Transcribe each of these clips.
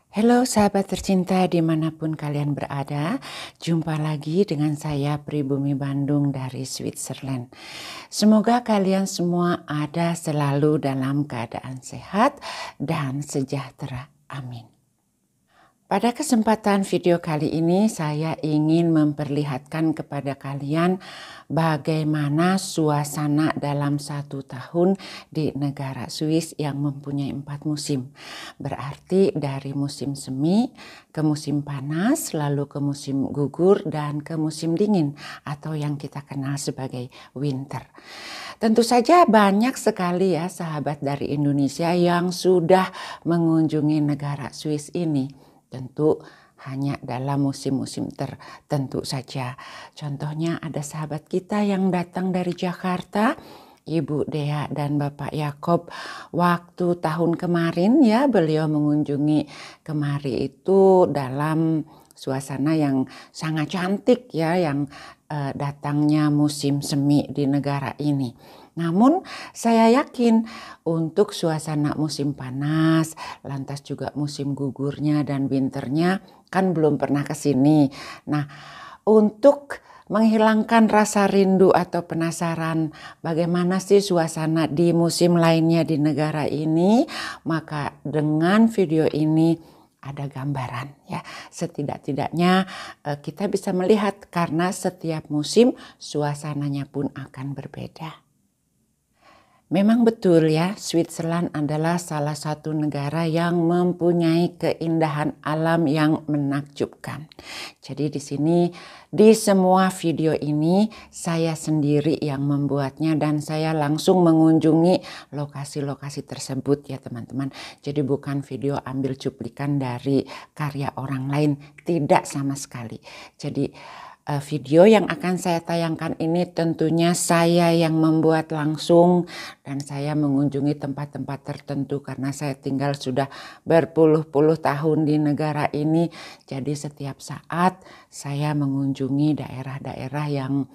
Halo sahabat tercinta dimanapun kalian berada, jumpa lagi dengan saya Pribumi Bandung dari Switzerland. Semoga kalian semua ada selalu dalam keadaan sehat dan sejahtera. Amin. Pada kesempatan video kali ini saya ingin memperlihatkan kepada kalian bagaimana suasana dalam 1 tahun di negara Swiss yang mempunyai 4 musim. Berarti dari musim semi ke musim panas, lalu ke musim gugur dan ke musim dingin atau yang kita kenal sebagai winter. Tentu saja banyak sekali ya sahabat dari Indonesia yang sudah mengunjungi negara Swiss ini. Tentu hanya dalam musim-musim tertentu saja. Contohnya ada sahabat kita yang datang dari Jakarta, Ibu Dea dan Bapak Yakob. Waktu tahun kemarin ya beliau mengunjungi kemari itu dalam suasana yang sangat cantik ya, yang datangnya musim semi di negara ini. Namun saya yakin untuk suasana musim panas, lantas juga musim gugurnya dan winternya kan belum pernah ke sini. Nah, untuk menghilangkan rasa rindu atau penasaran bagaimana sih suasana di musim lainnya di negara ini, maka dengan video ini ada gambaran ya. Setidak-tidaknya kita bisa melihat karena setiap musim suasananya pun akan berbeda. Memang betul ya, Switzerland adalah salah satu negara yang mempunyai keindahan alam yang menakjubkan. Jadi di sini, di semua video ini saya sendiri yang membuatnya dan saya langsung mengunjungi lokasi-lokasi tersebut ya teman-teman. Jadi bukan video ambil cuplikan dari karya orang lain, tidak sama sekali. Jadi video yang akan saya tayangkan ini tentunya saya yang membuat langsung dan saya mengunjungi tempat-tempat tertentu karena saya tinggal sudah berpuluh-puluh tahun di negara ini. Jadi setiap saat saya mengunjungi daerah-daerah yang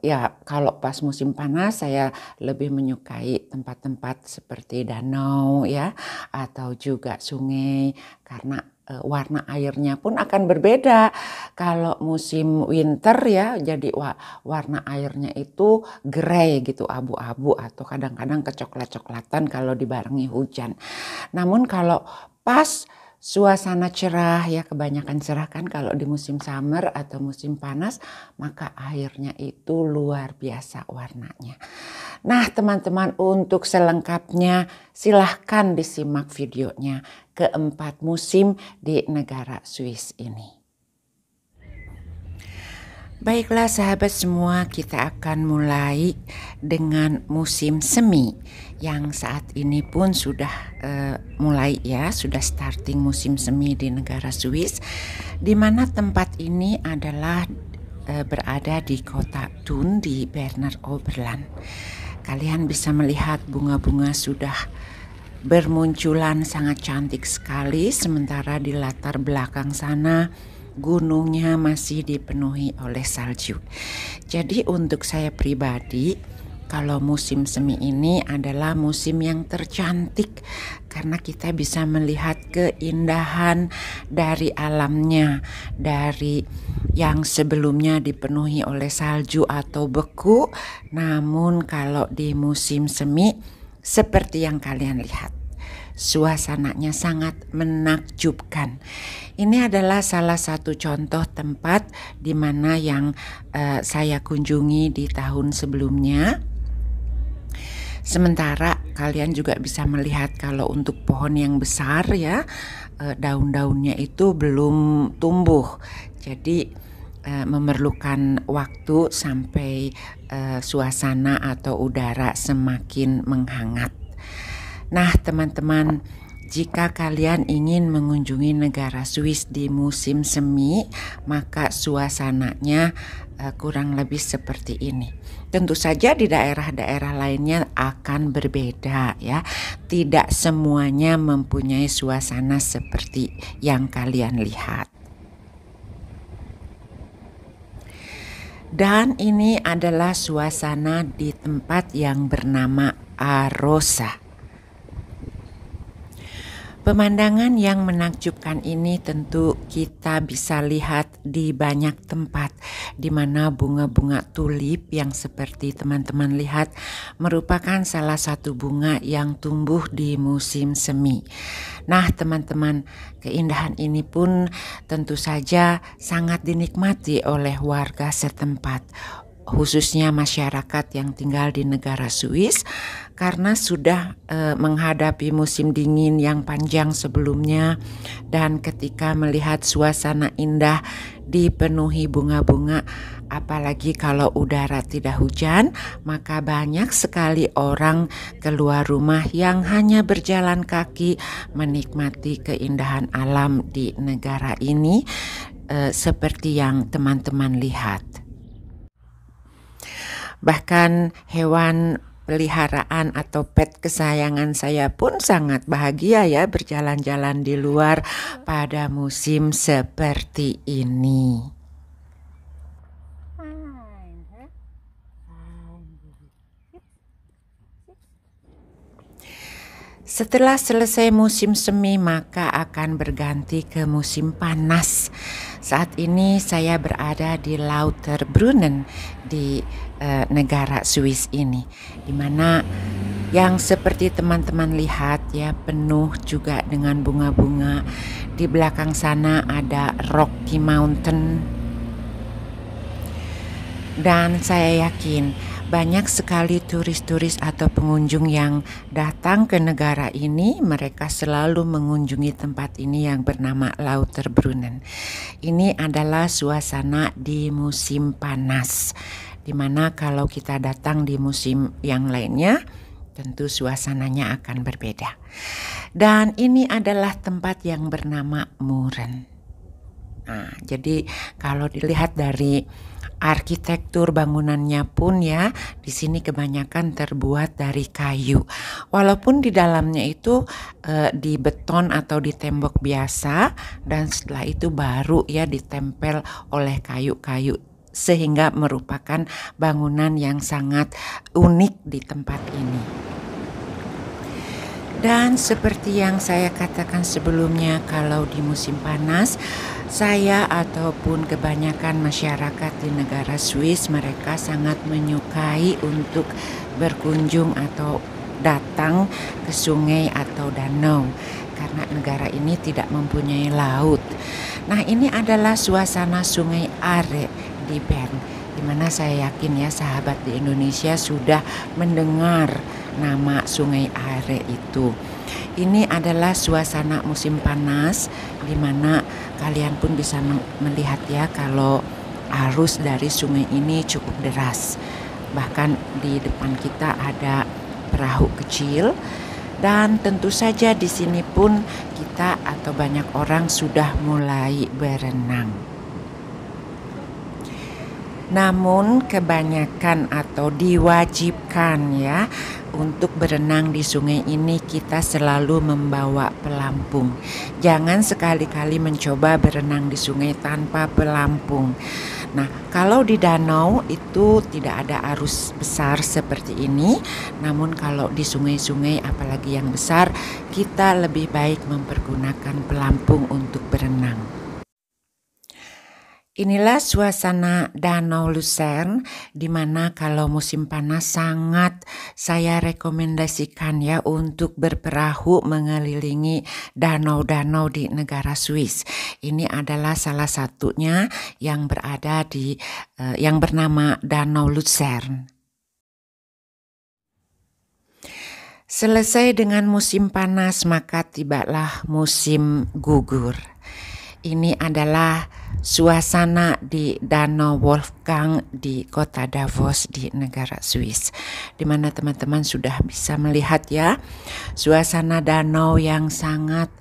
ya kalau pas musim panas saya lebih menyukai tempat-tempat seperti danau ya atau juga sungai karena warna airnya pun akan berbeda. Kalau musim winter ya jadi warna airnya itu grey gitu, abu-abu atau kadang-kadang kecoklat-coklatan kalau dibarengi hujan. Namun kalau pas suasana cerah ya, kebanyakan cerah kan kalau di musim summer atau musim panas, maka airnya itu luar biasa warnanya. Nah teman-teman, untuk selengkapnya silahkan disimak videonya keempat musim di negara Swiss ini. Baiklah sahabat semua, kita akan mulai dengan musim semi yang saat ini pun sudah mulai ya, sudah starting musim semi di negara Swiss, di mana tempat ini adalah berada di kota Thun di Berner Oberland. Kalian bisa melihat bunga-bunga sudah bermunculan sangat cantik sekali, sementara di latar belakang sana gunungnya masih dipenuhi oleh salju. Jadi untuk saya pribadi, kalau musim semi ini adalah musim yang tercantik karena kita bisa melihat keindahan dari alamnya, dari yang sebelumnya dipenuhi oleh salju atau beku. Namun kalau di musim semi seperti yang kalian lihat, suasananya sangat menakjubkan. Ini adalah salah satu contoh tempat di mana yang saya kunjungi di tahun sebelumnya. Sementara kalian juga bisa melihat kalau untuk pohon yang besar ya, daun-daunnya itu belum tumbuh. Jadi memerlukan waktu sampai suasana atau udara semakin menghangat. Nah teman-teman, jika kalian ingin mengunjungi negara Swiss di musim semi, maka suasananya kurang lebih seperti ini. Tentu saja di daerah-daerah lainnya akan berbeda ya. Tidak semuanya mempunyai suasana seperti yang kalian lihat. Dan ini adalah suasana di tempat yang bernama Arosa. Pemandangan yang menakjubkan ini tentu kita bisa lihat di banyak tempat, di mana bunga-bunga tulip yang seperti teman-teman lihat merupakan salah satu bunga yang tumbuh di musim semi. Nah teman-teman, keindahan ini pun tentu saja sangat dinikmati oleh warga setempat, khususnya masyarakat yang tinggal di negara Swiss, karena sudah menghadapi musim dingin yang panjang sebelumnya, dan ketika melihat suasana indah dipenuhi bunga-bunga, apalagi kalau udara tidak hujan, maka banyak sekali orang keluar rumah yang hanya berjalan kaki menikmati keindahan alam di negara ini, seperti yang teman-teman lihat. Bahkan hewan peliharaan atau pet kesayangan saya pun sangat bahagia ya berjalan-jalan di luar pada musim seperti ini. Setelah selesai musim semi, maka akan berganti ke musim panas. Saat ini saya berada di Lauterbrunnen di negara Swiss ini, di mana yang seperti teman-teman lihat ya, penuh juga dengan bunga-bunga. Di belakang sana ada Rocky Mountain, dan saya yakin banyak sekali turis-turis atau pengunjung yang datang ke negara ini. Mereka selalu mengunjungi tempat ini yang bernama Lauterbrunnen. Ini adalah suasana di musim panas, dimana kalau kita datang di musim yang lainnya tentu suasananya akan berbeda. Dan ini adalah tempat yang bernama Muren. Nah, jadi kalau dilihat dari arsitektur bangunannya pun ya, di sini kebanyakan terbuat dari kayu. Walaupun di dalamnya itu di beton atau di tembok biasa, dan setelah itu baru ya ditempel oleh kayu-kayu, sehingga merupakan bangunan yang sangat unik di tempat ini. Dan seperti yang saya katakan sebelumnya, kalau di musim panas, saya ataupun kebanyakan masyarakat di negara Swiss, mereka sangat menyukai untuk berkunjung atau datang ke sungai atau danau, karena negara ini tidak mempunyai laut. Nah, ini adalah suasana sungai Are di Bern, di mana saya yakin ya sahabat di Indonesia sudah mendengar nama sungai Are itu. Ini adalah suasana musim panas, di mana kalian pun bisa melihat ya kalau arus dari sungai ini cukup deras. Bahkan di depan kita ada perahu kecil, dan tentu saja di sini pun kita atau banyak orang sudah mulai berenang. Namun kebanyakan atau diwajibkan ya untuk berenang di sungai ini, kita selalu membawa pelampung. Jangan sekali-kali mencoba berenang di sungai tanpa pelampung. Nah, kalau di danau itu tidak ada arus besar seperti ini, namun kalau di sungai-sungai apalagi yang besar, kita lebih baik mempergunakan pelampung untuk berenang. Inilah suasana Danau Luzern, di mana kalau musim panas sangat saya rekomendasikan ya untuk berperahu mengelilingi danau-danau di negara Swiss. Ini adalah salah satunya yang berada di yang bernama Danau Luzern. Selesai dengan musim panas, maka tibalah musim gugur. Ini adalah suasana di Danau Wolfgang di kota Davos di negara Swiss, di mana teman-teman sudah bisa melihat ya suasana danau yang sangat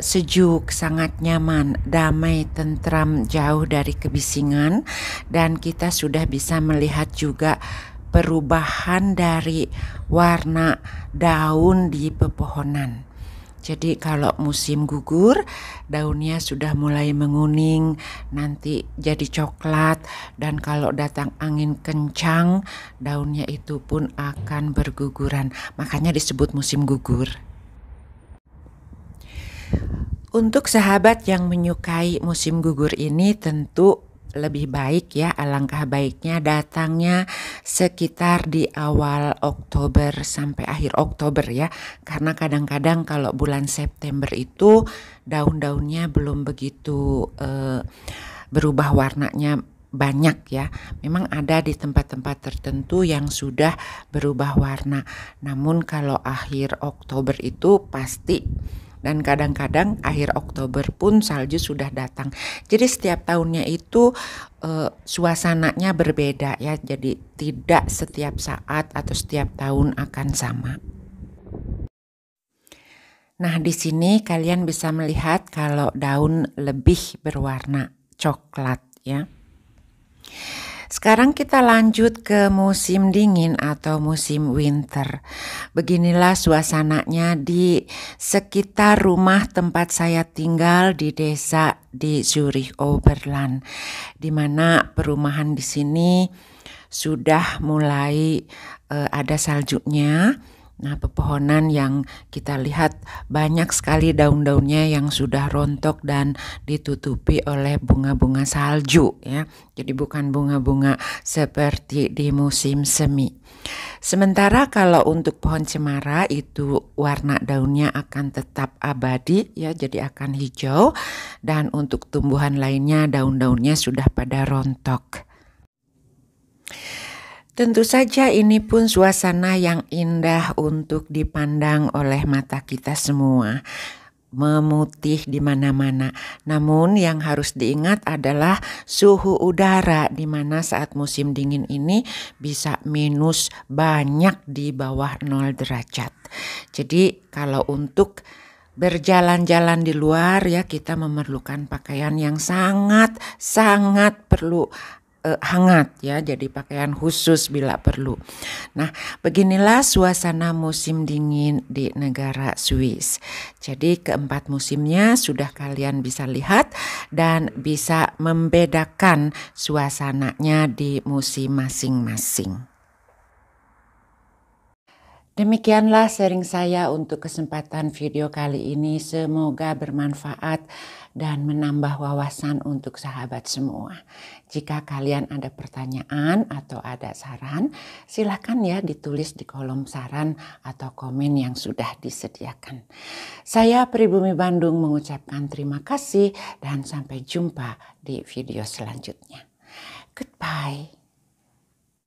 sejuk, sangat nyaman, damai, tentram, jauh dari kebisingan, dan kita sudah bisa melihat juga perubahan dari warna daun di pepohonan. Jadi kalau musim gugur, daunnya sudah mulai menguning, nanti jadi coklat, dan kalau datang angin kencang, daunnya itu pun akan berguguran. Makanya disebut musim gugur. Untuk sahabat yang menyukai musim gugur ini tentu lebih baik ya, alangkah baiknya datangnya sekitar di awal Oktober sampai akhir Oktober ya. Karena kadang-kadang kalau bulan September itu daun-daunnya belum begitu berubah warnanya banyak ya. Memang ada di tempat-tempat tertentu yang sudah berubah warna. Namun kalau akhir Oktober itu pasti, dan kadang-kadang akhir Oktober pun salju sudah datang. Jadi setiap tahunnya itu suasananya berbeda ya. Jadi tidak setiap saat atau setiap tahun akan sama. Nah, di sini kalian bisa melihat kalau daun lebih berwarna coklat ya. Sekarang kita lanjut ke musim dingin atau musim winter. Beginilah suasananya di sekitar rumah tempat saya tinggal di desa di Zurich Oberland, di mana perumahan di sini sudah mulai ada saljunya. Nah, pepohonan yang kita lihat banyak sekali daun-daunnya yang sudah rontok dan ditutupi oleh bunga-bunga salju ya. Jadi bukan bunga-bunga seperti di musim semi. Sementara kalau untuk pohon cemara itu warna daunnya akan tetap abadi ya, jadi akan hijau, dan untuk tumbuhan lainnya daun-daunnya sudah pada rontok. Tentu saja ini pun suasana yang indah untuk dipandang oleh mata kita semua. Memutih di mana-mana. Namun yang harus diingat adalah suhu udara, di mana saat musim dingin ini bisa minus banyak di bawah 0 derajat. Jadi kalau untuk berjalan-jalan di luar ya, kita memerlukan pakaian yang sangat perlu hangat ya, jadi pakaian khusus bila perlu. Nah, beginilah suasana musim dingin di negara Swiss. Jadi keempat musimnya sudah kalian bisa lihat dan bisa membedakan suasananya di musim masing-masing. Demikianlah sharing saya untuk kesempatan video kali ini. Semoga bermanfaat dan menambah wawasan untuk sahabat semua. Jika kalian ada pertanyaan atau ada saran, silakan ya ditulis di kolom saran atau komen yang sudah disediakan. Saya Pribumi Bandung mengucapkan terima kasih dan sampai jumpa di video selanjutnya. Goodbye.